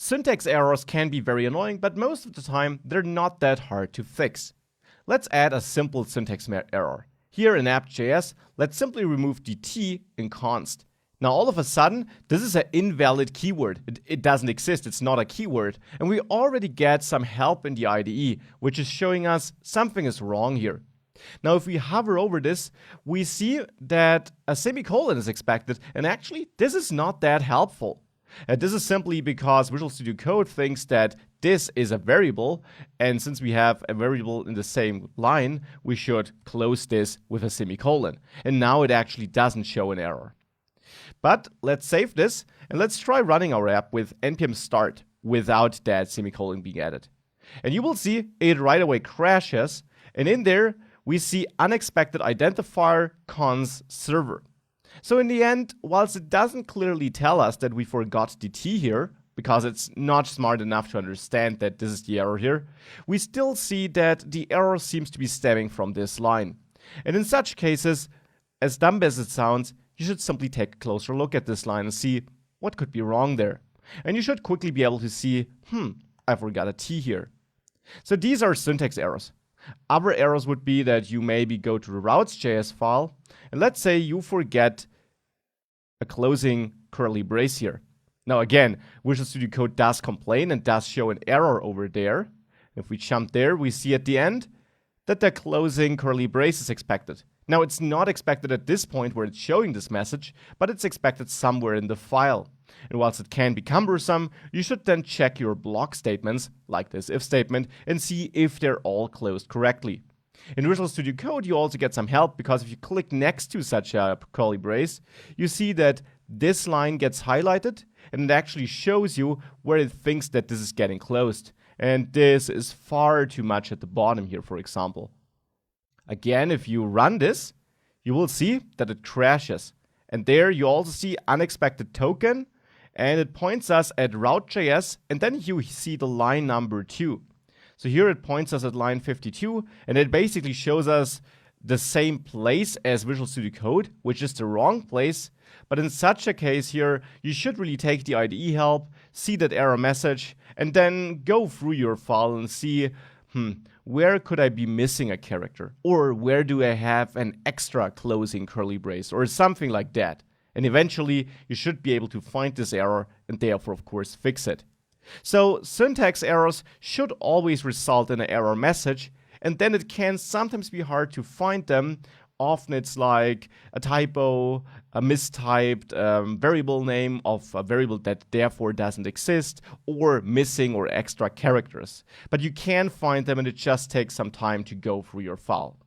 Syntax errors can be very annoying, but most of the time they're not that hard to fix. Let's add a simple syntax error. Here in app.js, let's simply remove the t in const. Now all of a sudden, this is an invalid keyword. It doesn't exist, it's not a keyword. And we already get some help in the IDE, which is showing us something is wrong here. Now if we hover over this, we see that a semicolon is expected, and actually this is not that helpful. This is simply because Visual Studio Code thinks that this is a variable, and since we have a variable in the same line, we should close this with a semicolon. And now it actually doesn't show an error. But let's save this, and let's try running our app with npm start without that semicolon being added. And you will see it right away crashes, and in there we see unexpected identifier cons server. So in the end, whilst it doesn't clearly tell us that we forgot the t here, because it's not smart enough to understand that this is the error here, we still see that the error seems to be stemming from this line. And in such cases, as dumb as it sounds, you should simply take a closer look at this line and see what could be wrong there. And you should quickly be able to see, I forgot a t here. So these are syntax errors. Other errors would be that you maybe go to the routes.js file, and let's say you forget a closing curly brace here. Now again, Visual Studio Code does complain and does show an error over there. If we jump there, we see at the end that the closing curly brace is expected. Now it's not expected at this point where it's showing this message, but it's expected somewhere in the file. And whilst it can be cumbersome, you should then check your block statements, like this if statement, and see if they're all closed correctly. In Visual Studio Code, you also get some help, because if you click next to such a curly brace, you see that this line gets highlighted, and it actually shows you where it thinks that this is getting closed. And this is far too much at the bottom here, for example. Again, if you run this, you will see that it crashes. And there you also see unexpected token, and it points us at route.js, and then you see the line number 2. So here it points us at line 52, and it basically shows us the same place as Visual Studio Code, which is the wrong place. But in such a case here, you should really take the IDE help, see that error message, and then go through your file and see, where could I be missing a character? Or where do I have an extra closing curly brace? Or something like that. And eventually, you should be able to find this error and therefore, of course, fix it. So syntax errors should always result in an error message, and then it can sometimes be hard to find them. Often it's like a typo, a mistyped variable name of a variable that therefore doesn't exist, or missing or extra characters. But you can find them, and it just takes some time to go through your file.